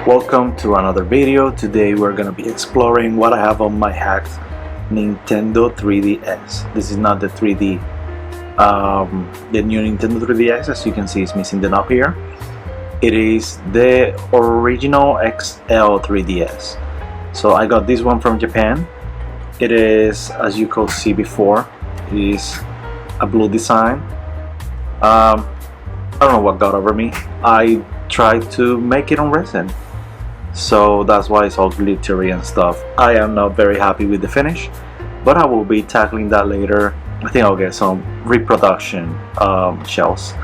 Welcome to another video. Today we're gonna be exploring what I have on my hacked Nintendo 3DS. This is not the 3D, the new Nintendo 3DS. As you can see, it's missing the knob here. It is the original XL 3DS. So I got this one from Japan. It is, as you could see before, it is a blue design. I don't know what got over me. I tried to make it on resin, so that's why it's all glittery and stuff. I am not very happy with the finish, but I will be tackling that later. I think I'll get some reproduction shells.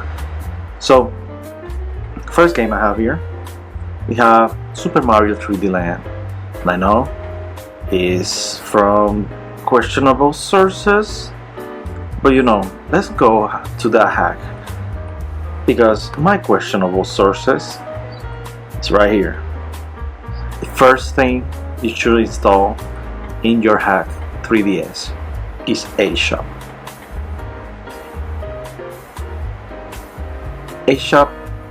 So first game I have here, we have Super Mario 3D Land. And I know is from questionable sources, but you know, let's go to that hack, because my questionable sources is right here. The first thing you should install in your hack 3DS is hShop. hShop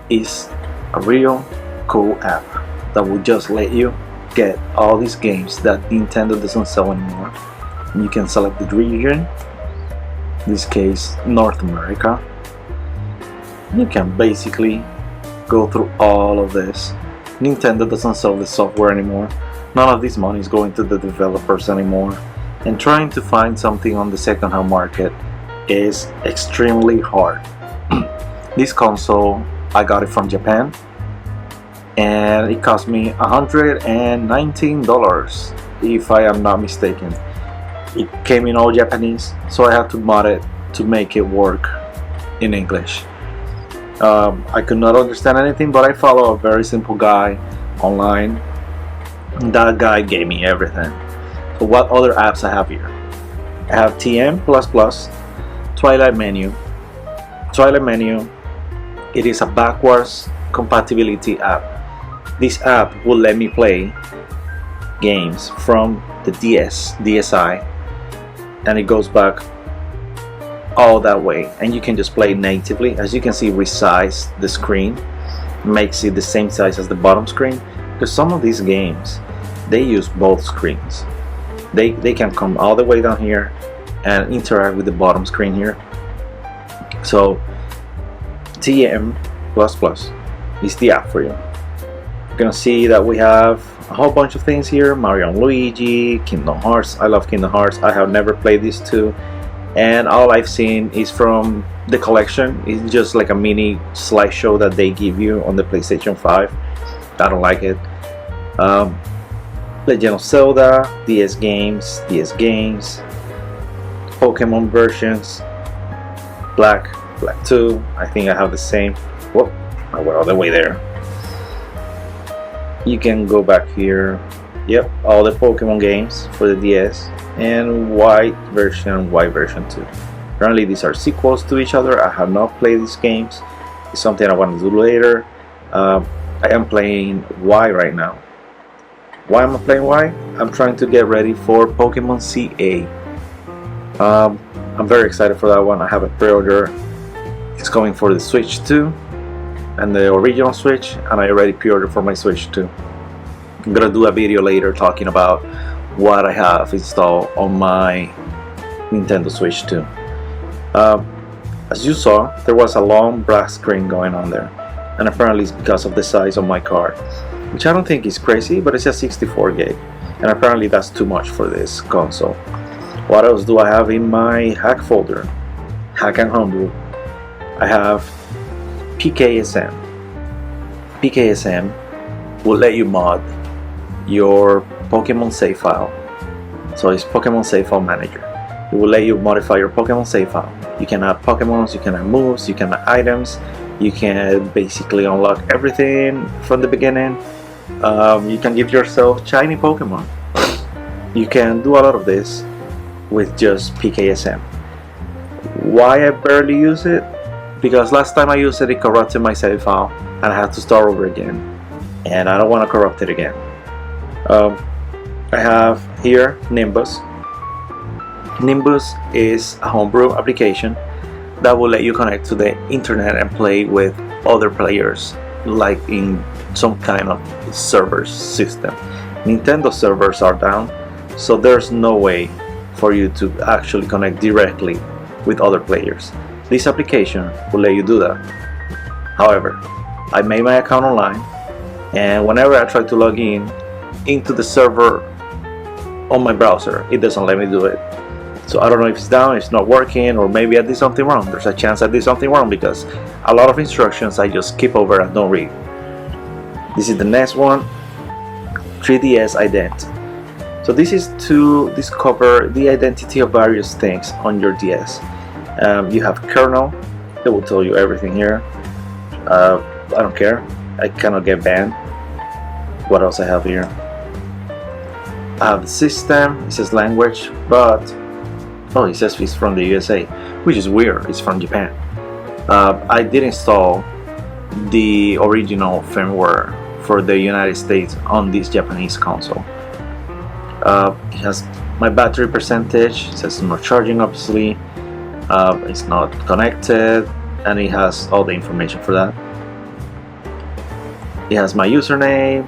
is a real cool app that will just let you get all these games that Nintendo doesn't sell anymore. You can select the region, in this case North America. You can basically go through all of this. Nintendo doesn't sell the software anymore. None of this money is going to the developers anymore. And trying to find something on the second-hand market is extremely hard. This console, I got it from Japan, and it cost me $119, if I am not mistaken. It came in all Japanese, so I had to mod it to make it work in English. I could not understand anything, but I follow a very simple guy online. That guy gave me everything. So what other apps I have here? I have TM++, Twilight Menu. Twilight Menu, it is a backwards compatibility app. This app will let me play games from the DSi, and it goes back all that way, and you can just play natively. As you can see, resize the screen, makes it the same size as the bottom screen, because some of these games they use both screens. They can come all the way down here and interact with the bottom screen here. So TM++ is the app for you. You're gonna see that we have a whole bunch of things here: Mario and Luigi, Kingdom Hearts. I love Kingdom Hearts. I have never played these two, and all I've seen is from the collection. It's just like a mini slideshow that they give you on the PlayStation 5. I don't like it. Legend of Zelda, DS games, Pokemon versions, Black 2. I think I have the same. Whoop, I went all the way there. You can go back here. Yep, all the Pokemon games for the DS, and white version 2. Apparently these are sequels to each other. I have not played these games. It's something I want to do later. I am playing Y right now. Why am I playing Y? I'm trying to get ready for Pokemon CA. I'm very excited for that one. I have a pre-order. It's going for the Switch 2 and the original Switch, and I already pre-ordered for my Switch 2. I'm gonna do a video later talking about what I have installed on my Nintendo Switch 2. As you saw, there was a long black screen going on there, and apparently it's because of the size of my card, which I don't think is crazy, but it's a 64 gig, and apparently that's too much for this console. What else do I have in my hack folder? Hack and homebrew. I have PKSM. PKSM will let you mod your Pokemon save file. So it's Pokemon save file manager. It will let you modify your Pokemon save file. You can add Pokemons, you can add moves, you can add items, you can basically unlock everything from the beginning. You can give yourself shiny Pokemon. You can do a lot of this with just PKSM. Why I barely use it? Because last time I used it, it corrupted my save file and I had to start over again, and I don't want to corrupt it again. I have here Nimbus. Nimbus is a homebrew application that will let you connect to the internet and play with other players like in some kind of server system. Nintendo servers are down, so there's no way for you to actually connect directly with other players. This application will let you do that. However, I made my account online, and whenever I try to log in into the server on my browser, it doesn't let me do it. So I don't know if it's down, it's not working, or maybe I did something wrong. There's a chance I did something wrong because a lot of instructions I just skip over and don't read. This is the next one, 3DS ident. So this is to discover the identity of various things on your DS. You have kernel, it will tell you everything here. I don't care, I cannot get banned. What else I have here? I have the system, it says language, but oh, it says it's from the USA, which is weird, it's from Japan. I did install the original firmware for the United States on this Japanese console. It has my battery percentage, it says it's not charging obviously, it's not connected, and it has all the information for that. It has my username,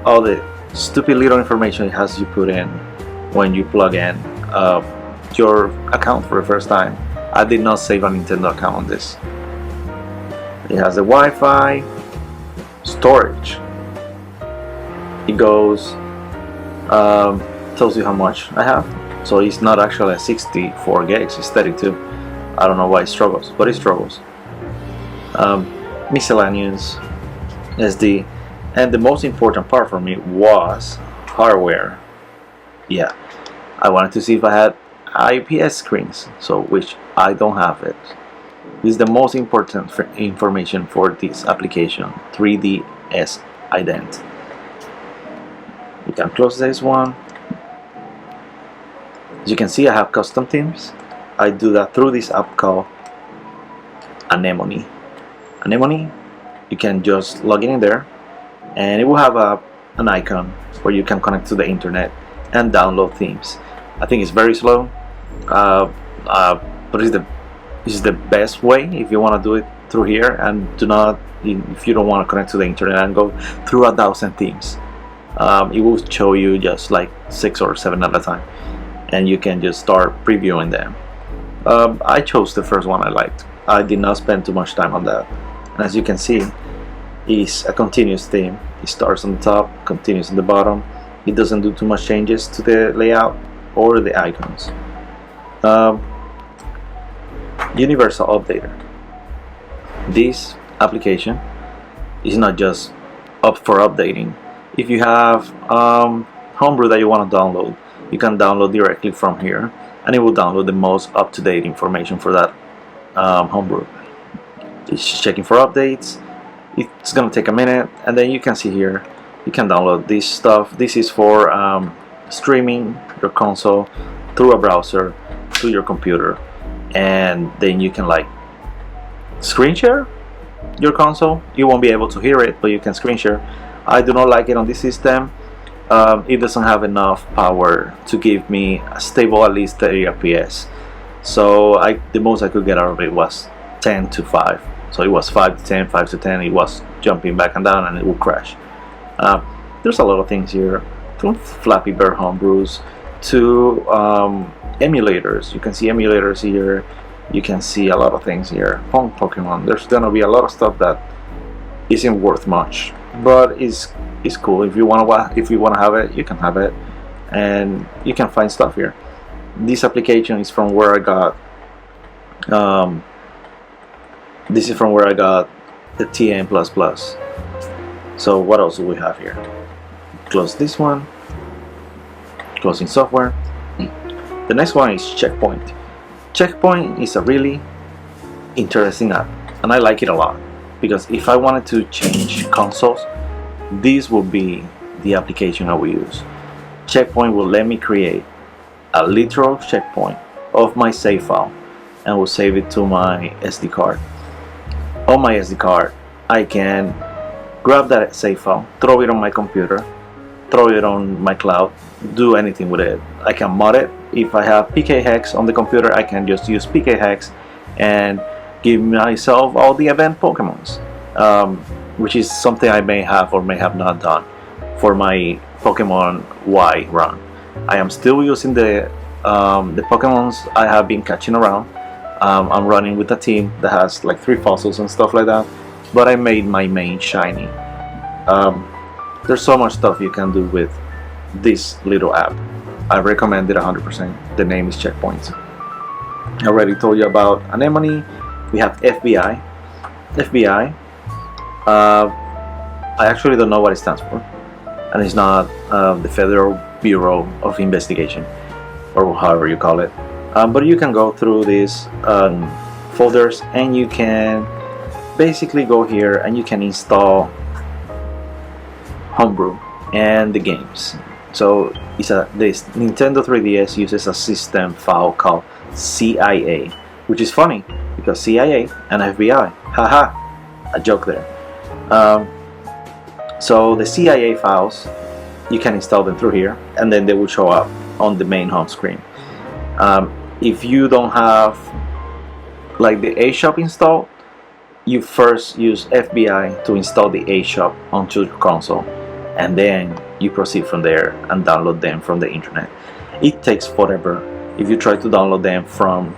all the stupid little information it has you put in when you plug in your account for the first time. I did not save a Nintendo account on this. It has the Wi-Fi, storage. It goes, tells you how much I have. So it's not actually a 64 gigs, it's 32. I don't know why it struggles, but it struggles. Miscellaneous, SD, and the most important part for me was hardware. Yeah, I wanted to see if I had IPS screens, so which I don't have it. This is the most important information for this application, 3DS ident. We can close this one. As you can see, I have custom themes. I do that through this app called Anemone. Anemone, you can just log in there, and it will have an icon where you can connect to the internet and download themes. I think it's very slow, but it's the best way if you want to do it through here, and if you don't want to connect to the internet and go through 1,000 themes. It will show you just like 6 or 7 at a time, and you can just start previewing them. I chose the first one I liked. I did not spend too much time on that. And as you can see, it's a continuous theme. It starts on the top, continues on the bottom. It doesn't do too much changes to the layout or the icons. Universal Updater. This application is not just up for updating. If you have Homebrew that you want to download, you can download directly from here, and it will download the most up-to-date information for that Homebrew. It's checking for updates. It's gonna take a minute, and then you can see here you can download this stuff. This is for streaming your console through a browser to your computer, and then you can like screen share your console. You won't be able to hear it, but you can screen share. I do not like it on this system. It doesn't have enough power to give me a stable at least 30 FPS. So the most I could get out of it was 10 to 5. So it was 5 to 10, 5 to 10. It was jumping back and down, and it would crash. There's a lot of things here, from Flappy Bird homebrews to emulators. You can see emulators here. You can see a lot of things here. Pokemon. There's gonna be a lot of stuff that isn't worth much, but it's cool. If you wanna have it, you can have it, and you can find stuff here. This application is from where I got. This is from where I got the TN++. So what else do we have here? Close this one. Closing software. The next one is Checkpoint. Checkpoint is a really interesting app, and I like it a lot, because if I wanted to change consoles, this will be the application I will use. Checkpoint will let me create a literal checkpoint of my save file, and will save it to my SD card. On my SD card, I can grab that save file, throw it on my computer, throw it on my cloud, do anything with it. I can mod it. If I have PKHex on the computer, I can just use PKHex and give myself all the event Pokemons. which is something I may have or may have not done for my Pokemon Y run. I am still using the Pokemons I have been catching around. I'm running with a team that has like 3 fossils and stuff like that, but I made my main shiny. There's so much stuff you can do with this little app. I recommend it 100%. The name is Checkpoints. I already told you about Anemone. We have FBI. FBI. I actually don't know what it stands for, and it's not the Federal Bureau of Investigation, or however you call it. But you can go through these folders, and you can basically go here and you can install Homebrew and the games. So this Nintendo 3DS uses a system file called CIA, which is funny because CIA and FBI, haha, a joke there. So the CIA files, you can install them through here, and then they will show up on the main home screen. If you don't have like the hShop installed, you first use FBI to install the hShop onto your console, and then you proceed from there and download them from the internet. It takes forever. If you try to download them from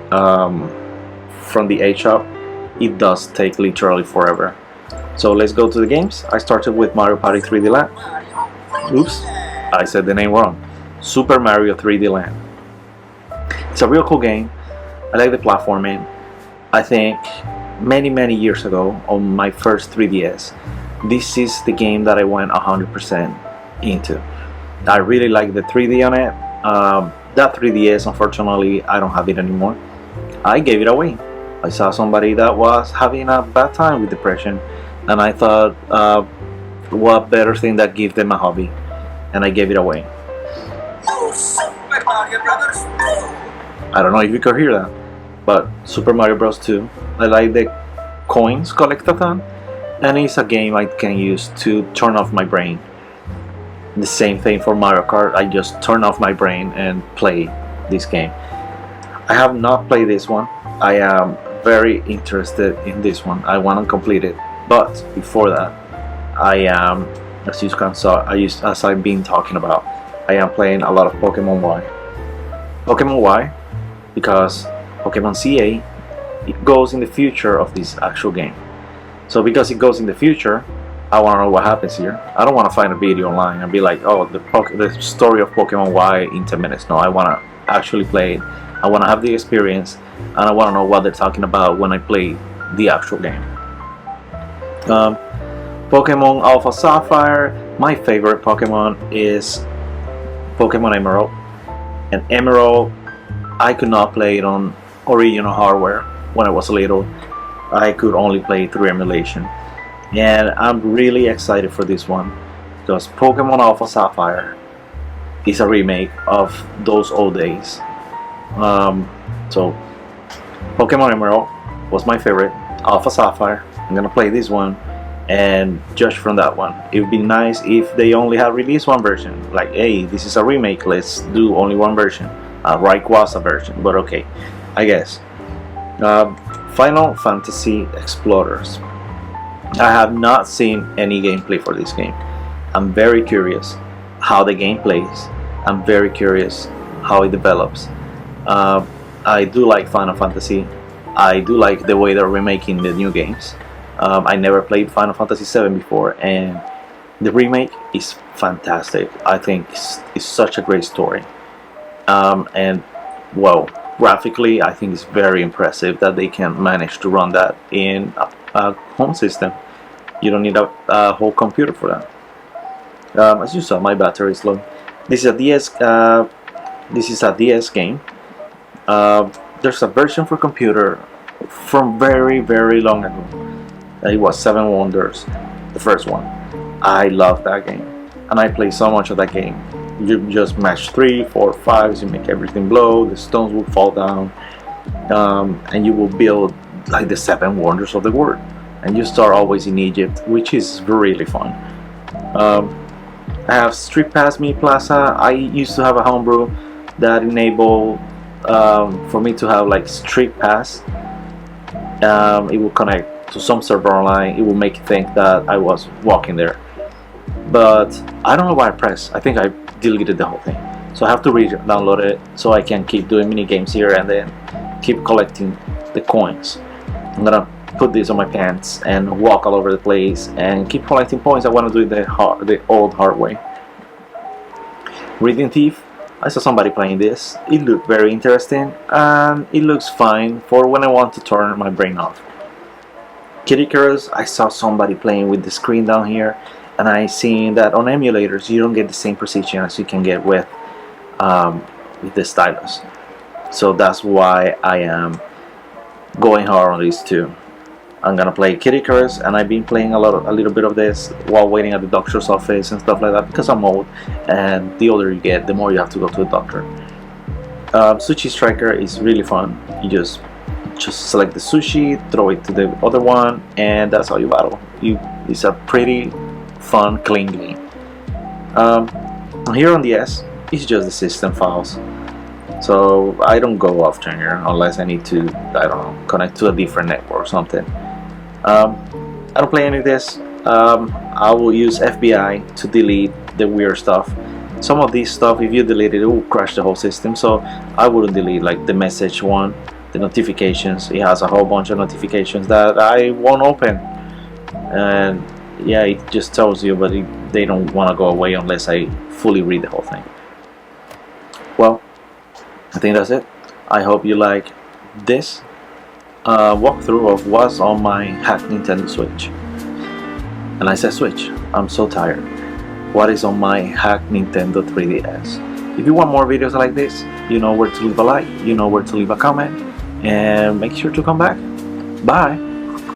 the hShop, it does take literally forever. So let's go to the games. I started with Mario Party 3D Land. Oops, I said the name wrong. Super Mario 3D Land. It's a real cool game. I like the platforming. I think many years ago on my first 3DS, this is the game that I went 100% into. I really like the 3D on it. That 3DS, unfortunately, I don't have it anymore. I gave it away. I saw somebody that was having a bad time with depression, and I thought, what better thing that give them a hobby, and I gave it away. Super Mario Brothers 2! I don't know if you could hear that, but Super Mario Bros. 2. I like the coins collectathon, and it's a game I can use to turn off my brain. The same thing for Mario Kart. I just turn off my brain and play this game. I have not played this one. I am very interested in this one. I want to complete it, but before that, I am, as you can see, as I've been talking about, I am playing a lot of Pokemon Y. Pokemon Y, because Pokemon CA, it goes in the future of this actual game. So because it goes in the future, I want to know what happens here. I don't want to find a video online and be like, oh, the story of Pokemon Y in 10 minutes. No, I want to actually play it. I want to have the experience, and I want to know what they're talking about when I play the actual game. Pokemon Alpha Sapphire. My favorite Pokemon is Pokemon Emerald. And Emerald, I could not play it on original hardware when I was little. I could only play it through emulation. And I'm really excited for this one because Pokemon Alpha Sapphire is a remake of those old days. So Pokemon Emerald was my favorite. Alpha Sapphire, I'm gonna play this one and judge from that one. It would be nice if they only had released one version. Like, hey, this is a remake, let's do only one version. Rayquaza version, but okay, I guess. Final Fantasy Explorers. I have not seen any gameplay for this game. I'm very curious how the game plays. I'm very curious how it develops. I do like Final Fantasy. I do like the way they're remaking the new games. I never played Final Fantasy VII before, and the remake is fantastic. I think it's such a great story. And well, graphically, I think it's very impressive that they can manage to run that in a home system. You don't need a whole computer for that. As you saw, my battery is low. This is a DS. This is a DS game. There's a version for computer from very long ago. It was Seven Wonders, the first one. I love that game, and I play so much of that game. You just match 3, 4, 5s, you make everything blow, the stones will fall down, and you will build like the 7 wonders of the world. And you start always in Egypt, which is really fun. I have Street Pass Me Plaza. I used to have a homebrew that enabled for me to have like Street Pass. It will connect to some server online, it will make you think that I was walking there. But I don't know why I pressed. I think I deleted the whole thing. So I have to re-download it so I can keep doing mini games here and then keep collecting the coins. I'm gonna put this on my pants and walk all over the place and keep collecting points. I want to do it the old hard way. Reading Thief. I saw somebody playing this. It looked very interesting and it looks fine for when I want to turn my brain off. Kitty Curls. I saw somebody playing with the screen down here, and I seen that on emulators you don't get the same precision as you can get with the stylus. So that's why I am going hard on these two. I'm gonna play Kitty Curse, and I've been playing a little bit of this while waiting at the doctor's office and stuff like that because I'm old, and the older you get, the more you have to go to the doctor. Sushi Striker is really fun. You just select the sushi, throw it to the other one, and that's how you battle. It's a pretty fun, clean game. Here on the S, it's just the system files. So I don't go often here unless I need to, I don't know, connect to a different network or something. I don't play any of this. I will use FBI to delete the weird stuff. Some of this stuff, if you delete it, it will crash the whole system. So I wouldn't delete like the message one, the notifications. It has a whole bunch of notifications that I won't open. And yeah, it just tells you, but they don't want to go away unless I fully read the whole thing. Well, I think that's it. I hope you like this walkthrough of what's on my hacked Nintendo Switch. And I said Switch, I'm so tired. What is on my hacked Nintendo 3DS? If you want more videos like this, you know where to leave a like, you know where to leave a comment, and make sure to come back. Bye!